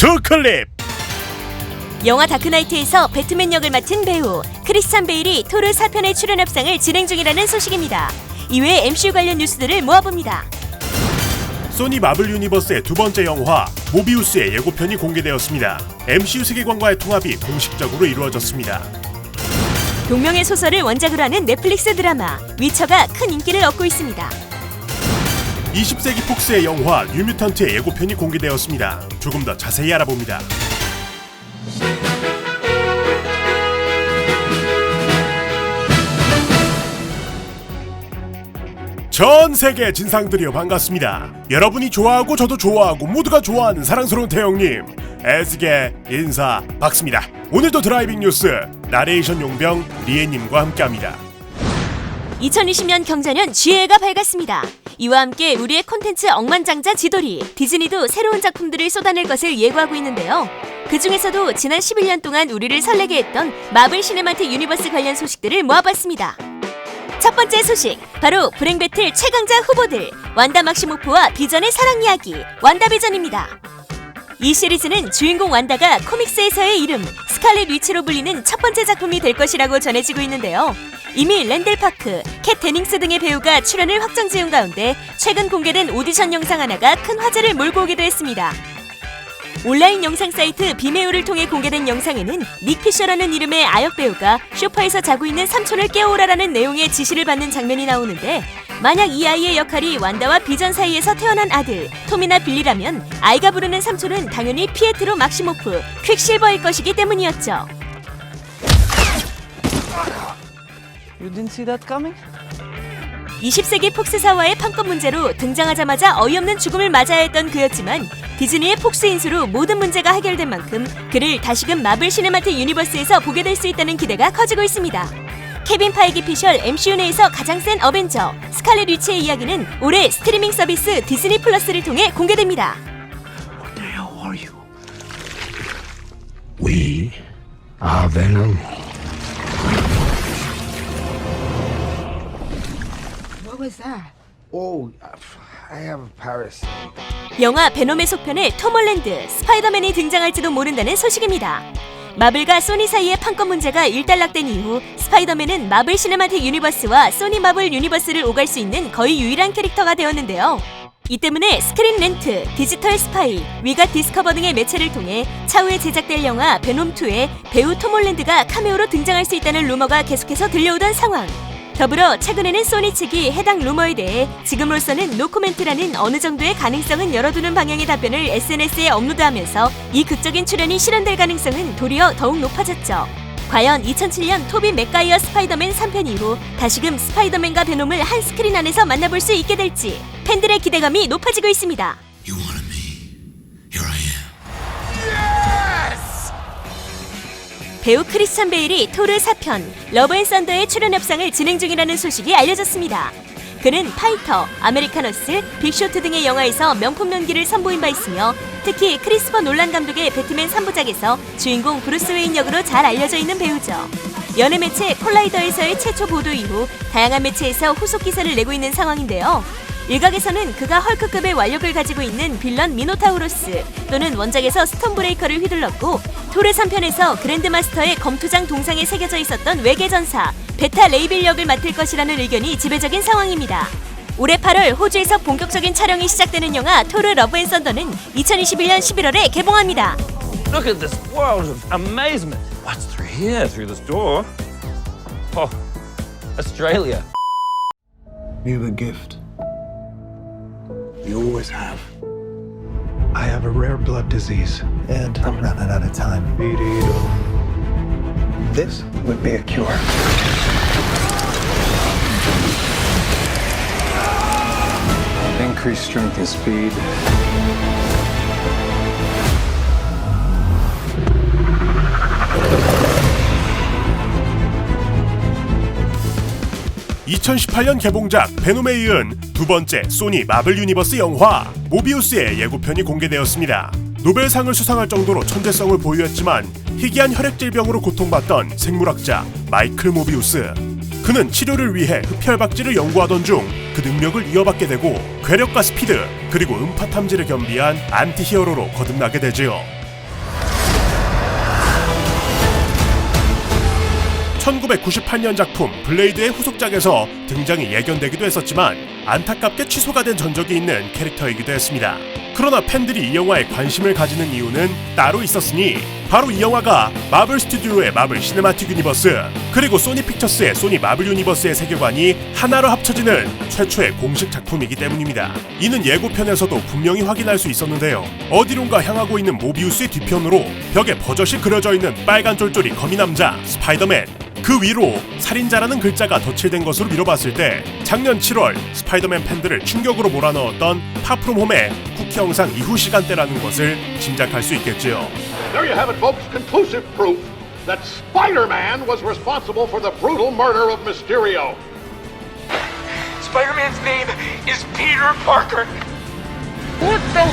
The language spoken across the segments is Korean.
두 클립. 영화 다크나이트에서 배트맨 역을 맡은 배우 크리스찬 베일이 토르 4편의 출연 협상을 진행 중이라는 소식입니다. 이외에 MCU 관련 뉴스들을 모아봅니다. 소니 마블 유니버스의 두 번째 영화 모비우스의 예고편이 공개되었습니다. MCU 세계관과의 통합이 공식적으로 이루어졌습니다. 동명의 소설을 원작으로 하는 넷플릭스 드라마 위쳐가 큰 인기를 얻고 있습니다. 20세기 폭스의 영화 뉴뮤턴트의 예고편이 공개되었습니다. 조금 더 자세히 알아봅니다. 전 세계 진상들이여 반갑습니다. 여러분이 좋아하고 저도 좋아하고 모두가 좋아하는 사랑스러운 태영님, 애쓰게 인사 박습니다. 오늘도 드라이빙 뉴스 나레이션 용병 리에님과 함께합니다. 2020년 경자년 쥐해가 밝았습니다. 이와 함께 우리의 콘텐츠 억만장자 지돌이 디즈니도 새로운 작품들을 쏟아낼 것을 예고하고 있는데요. 그 중에서도 지난 11년 동안 우리를 설레게 했던 마블 시네마틱 유니버스 관련 소식들을 모아봤습니다. 첫 번째 소식, 바로 브랭 배틀 최강자 후보들 완다 막시모프와 비전의 사랑 이야기 완다비전입니다. 이 시리즈는 주인공 완다가 코믹스에서의 이름 스칼렛 위치로 불리는 첫 번째 작품이 될 것이라고 전해지고 있는데요. 이미 랜델 파크, 캣 데닝스 등의 배우가 출연을 확정 지은 가운데 최근 공개된 오디션 영상 하나가 큰 화제를 몰고 오기도 했습니다. 온라인 영상 사이트 비메오를 통해 공개된 영상에는 닉 피셔라는 이름의 아역 배우가 소파에서 자고 있는 삼촌을 깨워오라라는 내용의 지시를 받는 장면이 나오는데, 만약 이 아이의 역할이 완다와 비전 사이에서 태어난 아들 톰이나 빌리라면 아이가 부르는 삼촌은 당연히 피에트로 막시모프, 퀵실버일 것이기 때문이었죠. You didn't see that coming? 20세기 폭스사와의 판권 문제로 등장하자마자 어이없는 죽음을 맞아야 했던 그였지만 디즈니의 폭스 인수로 모든 문제가 해결된 만큼 그를 다시금 마블 시네마틱 유니버스에서 보게 될 수 있다는 기대가 커지고 있습니다. 케빈 파이기 피셜 MCU 내에서 가장 센 어벤져 스칼렛 위치의 이야기는 올해 스트리밍 서비스 디즈니 플러스를 통해 공개됩니다. What the hell are you? We are Venom. What was that? Oh, I have Paris. 영화 베놈의 속편에 톰 홀랜드, 스파이더맨이 등장할지도 모른다는 소식입니다. 마블과 소니 사이의 판권 문제가 일단락된 이후 스파이더맨은 마블 시네마틱 유니버스와 소니 마블 유니버스를 오갈 수 있는 거의 유일한 캐릭터가 되었는데요. 이 때문에 스크린 렌트, 디지털 스파이, 위가 디스커버 등의 매체를 통해 차후에 제작될 영화 베놈2에 배우 톰 홀랜드가 카메오로 등장할 수 있다는 루머가 계속해서 들려오던 상황. 더불어 최근에는 소니 측이 해당 루머에 대해 지금으로서는 노코멘트라는 어느 정도의 가능성은 열어두는 방향의 답변을 SNS에 업로드하면서 이 극적인 출연이 실현될 가능성은 도리어 더욱 높아졌죠. 과연 2007년 토비 맥가이어 스파이더맨 3편 이후 다시금 스파이더맨과 베놈을 한 스크린 안에서 만나볼 수 있게 될지 팬들의 기대감이 높아지고 있습니다. You wanted me. Here I am. 배우 크리스찬 베일이 토르 4편 러브 앤 썬더의 출연 협상을 진행 중이라는 소식이 알려졌습니다. 그는 파이터, 아메리카너스, 빅쇼트 등의 영화에서 명품 연기를 선보인 바 있으며 특히 크리스퍼 놀란 감독의 배트맨 3부작에서 주인공 브루스 웨인 역으로 잘 알려져 있는 배우죠. 연예 매체 콜라이더에서의 최초 보도 이후 다양한 매체에서 후속 기사를 내고 있는 상황인데요. 일각에서는 그가 헐크급의 완력을 가지고 있는 빌런 미노타우로스 또는 원작에서 스톤브레이커를 휘둘렀고 토르 3편에서 그랜드마스터의 검투장 동상에 새겨져 있었던 외계전사 베타 레이빌 역을 맡을 것이라는 의견이 지배적인 상황입니다. 올해 8월 호주에서 본격적인 촬영이 시작되는 영화 토르 러브 앤 썬더는 2021년 11월에 개봉합니다. Look at this world of amazement. What's through here, through this door? Oh, Australia. You have a gift. You always have. I have a rare blood disease, and I'm running out of time. This would be a cure. Increase strength and speed. (2018년) 개봉작 베놈에 이은 두 번째 소니 마블 유니버스 영화 모비우스의 예고편이 공개되었습니다. 노벨상을 수상할 정도로 천재성을 보유했지만 희귀한 혈액 질병으로 고통받던 생물학자 마이클 모비우스. 그는 치료를 위해 흡혈박쥐를 연구하던 중 그 능력을 이어받게 되고 괴력과 스피드 그리고 음파 탐지를 겸비한 안티히어로로 거듭나게 되지요. 1998년 작품 블레이드의 후속작에서 등장이 예견되기도 했었지만 안타깝게 취소가 된 전적이 있는 캐릭터이기도 했습니다. 그러나 팬들이 이 영화에 관심을 가지는 이유는 따로 있었으니 바로 이 영화가 마블 스튜디오의 마블 시네마틱 유니버스 그리고 소니 픽처스의 소니 마블 유니버스의 세계관이 하나로 합쳐지는 최초의 공식 작품이기 때문입니다. 이는 예고편에서도 분명히 확인할 수 있었는데요. 어디론가 향하고 있는 모비우스의 뒤편으로 벽에 버젓이 그려져 있는 빨간 쫄쫄이 거미 남자 스파이더맨, 그 위로 살인자라는 글자가 덧칠된 것으로 미뤄봤을 때 작년 7월 스파이더맨 팬들을 충격으로 몰아넣었던 파프롬홈의 쿠키 영상 이후 시간대라는 것을 짐작할 수 있겠지요. There you have it, folks. Conclusive proof that Spider-Man was responsible for the brutal murder of Mysterio. Spider-Man's name is Peter Parker. What the?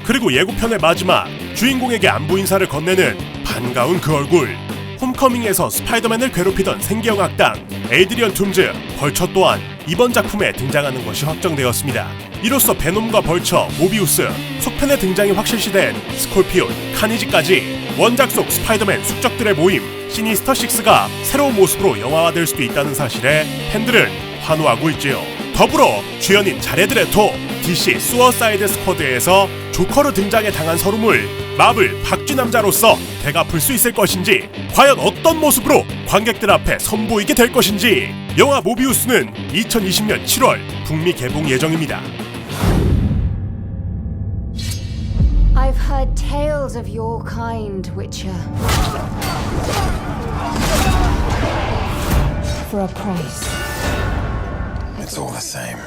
그리고 예고편의 마지막 주인공에게 안부 인사를 건네는 반가운 그 얼굴. 홈커밍에서 스파이더맨을 괴롭히던 생계형 악당 에이드리언 툼즈, 벌처 또한 이번 작품에 등장하는 것이 확정되었습니다. 이로써 베놈과 벌처, 모비우스, 속편의 등장이 확실시된 스콜피온, 카니지까지 원작 속 스파이더맨 숙적들의 모임 시니스터6가 새로운 모습으로 영화화될 수도 있다는 사실에 팬들은 환호하고 있지요. 더불어 주연인 자레드 레토, DC 수어사이드 스쿼드에서 조커로 등장에 당한 서름을 마블 박쥐 남자로서 되갚을 수 있을 것인지, 과연 어떤 모습으로 관객들 앞에 선보이게 될 것인지, 영화 모비우스는 2020년 7월 북미 개봉 예정입니다. I've heard tales of your kind, Witcher. For a price. It's all the same.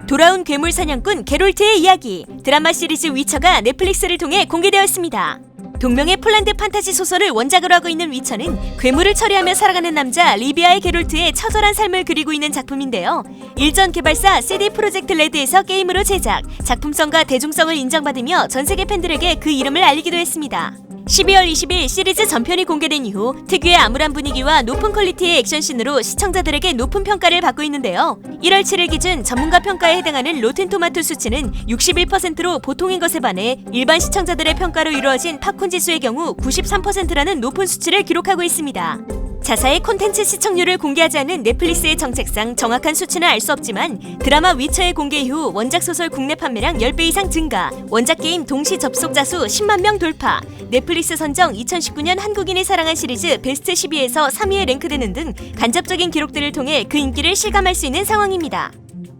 돌아온 괴물 사냥꾼 게롤트의 이야기, 드라마 시리즈 위쳐가 넷플릭스를 통해 공개되었습니다. 동명의 폴란드 판타지 소설을 원작으로 하고 있는 위쳐는 괴물을 처리하며 살아가는 남자 리비아의 게롤트의 처절한 삶을 그리고 있는 작품인데요. 일전 개발사 CD 프로젝트 레드에서 게임으로 제작, 작품성과 대중성을 인정받으며 전세계 팬들에게 그 이름을 알리기도 했습니다. 12월 20일 시리즈 전편이 공개된 이후 특유의 암울한 분위기와 높은 퀄리티의 액션씬으로 시청자들에게 높은 평가를 받고 있는데요. 1월 7일 기준 전문가 평가에 해당하는 로텐토마토 수치는 61%로 보통인 것에 반해 일반 시청자들의 평가로 이루어진 팝콘 지수의 경우 93%라는 높은 수치를 기록하고 있습니다. 자사의 콘텐츠 시청률을 공개하지 않은 넷플릭스의 정책상 정확한 수치는 알 수 없지만 드라마 위쳐의 공개 이후 원작 소설 국내 판매량 10배 이상 증가, 원작 게임 동시 접속자 수 10만 명 돌파, 넷플릭스 선정 2019년 한국인이 사랑한 시리즈 베스트 12에서 3위에 랭크되는 등 간접적인 기록들을 통해 그 인기를 실감할 수 있는 상황입니다.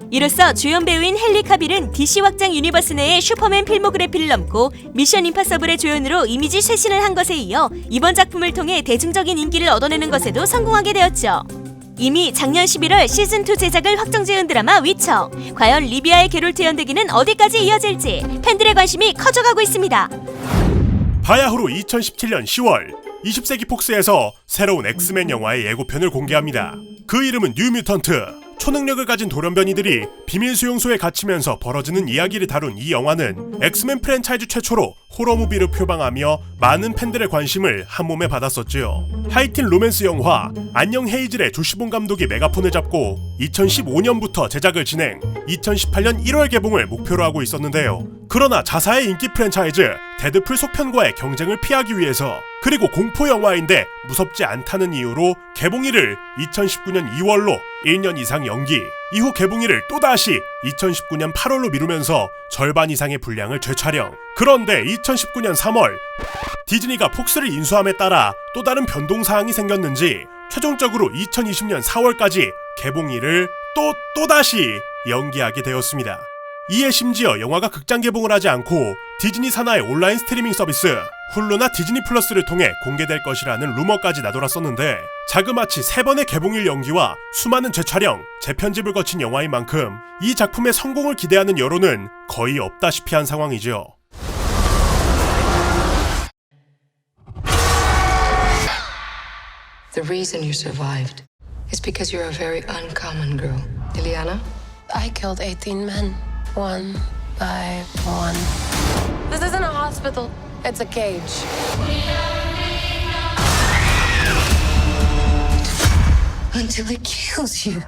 이로써 주연 배우인 헨리 카빌은 DC 확장 유니버스 내의 슈퍼맨 필모그래피를 넘고 미션 임파서블의 조연으로 이미지 쇄신을 한 것에 이어 이번 작품을 통해 대중적인 인기를 얻어내는 것에도 성공하게 되었죠. 이미 작년 11월 시즌2 제작을 확정지은 드라마 위쳐, 과연 리비아의 게롤트 연대기는 어디까지 이어질지 팬들의 관심이 커져가고 있습니다. 바야흐로 2017년 10월 20세기 폭스에서 새로운 엑스맨 영화의 예고편을 공개합니다. 그 이름은 뉴뮤턴트. 초능력을 가진 돌연변이들이 비밀 수용소에 갇히면서 벌어지는 이야기를 다룬 이 영화는 엑스맨 프랜차이즈 최초로 호러무비를 표방하며 많은 팬들의 관심을 한몸에 받았었지요. 하이틴 로맨스 영화 안녕 헤이즐의 조시본 감독이 메가폰을 잡고 2015년부터 제작을 진행, 2018년 1월 개봉을 목표로 하고 있었는데요. 그러나 자사의 인기 프랜차이즈 데드풀 속편과의 경쟁을 피하기 위해서, 그리고 공포 영화인데 무섭지 않다는 이유로 개봉일을 2019년 2월로 1년 이상 연기, 이후 개봉일을 또다시 2019년 8월로 미루면서 절반 이상의 분량을 재촬영. 그런데 2019년 3월 디즈니가 폭스를 인수함에 따라 또 다른 변동사항이 생겼는지 최종적으로 2020년 4월까지 개봉일을 또다시 연기하게 되었습니다. 이에 심지어 영화가 극장 개봉을 하지 않고 디즈니 산하의 온라인 스트리밍 서비스 훌루나 디즈니 플러스를 통해 공개될 것이라는 루머까지 나돌았었는데, 자그마치 3번의 개봉일 연기와 수많은 재촬영, 재편집을 거친 영화인 만큼 이 작품의 성공을 기대하는 여론은 거의 없다시피 한 상황이죠. The reason you survived is because you're a very uncommon girl. Ileana? I killed 18 men, one by one. This isn't a hospital, it's a cage. Until it kills you.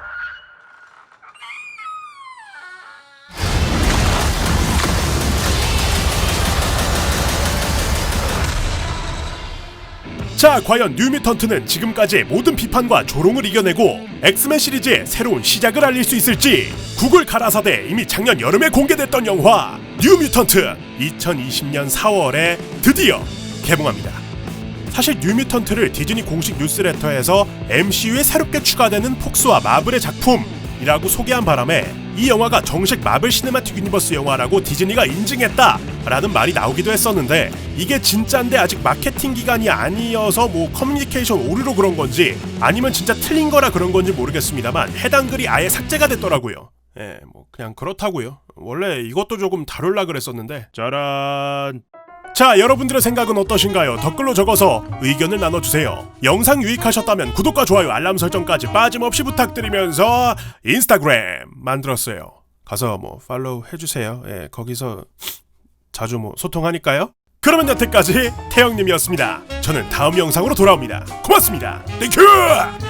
자, 과연 뉴뮤턴트는 지금까지의 모든 비판과 조롱을 이겨내고 엑스맨 시리즈의 새로운 시작을 알릴 수 있을지. 구글 가라사대 이미 작년 여름에 공개됐던 영화 뉴뮤턴트 2020년 4월에 드디어 개봉합니다. 사실 뉴뮤턴트를 디즈니 공식 뉴스레터에서 MCU에 새롭게 추가되는 폭스와 마블의 작품이라고 소개한 바람에 이 영화가 정식 마블 시네마틱 유니버스 영화라고 디즈니가 인증했다라는 말이 나오기도 했었는데, 이게 진짜인데 아직 마케팅 기간이 아니어서 뭐 커뮤니케이션 오류로 그런 건지 아니면 진짜 틀린 거라 그런 건지 모르겠습니다만 해당 글이 아예 삭제가 됐더라고요. 예, 뭐 그냥 그렇다고요. 원래 이것도 조금 다룰라 그랬었는데. 짜란. 자, 여러분들의 생각은 어떠신가요? 댓글로 적어서 의견을 나눠주세요. 영상 유익하셨다면 구독과 좋아요, 알람 설정까지 빠짐없이 부탁드리면서 인스타그램 만들었어요. 가서 뭐 팔로우 해주세요. 예, 거기서 자주 뭐 소통하니까요. 그러면 여태까지 태영님이었습니다. 저는 다음 영상으로 돌아옵니다. 고맙습니다. 땡큐!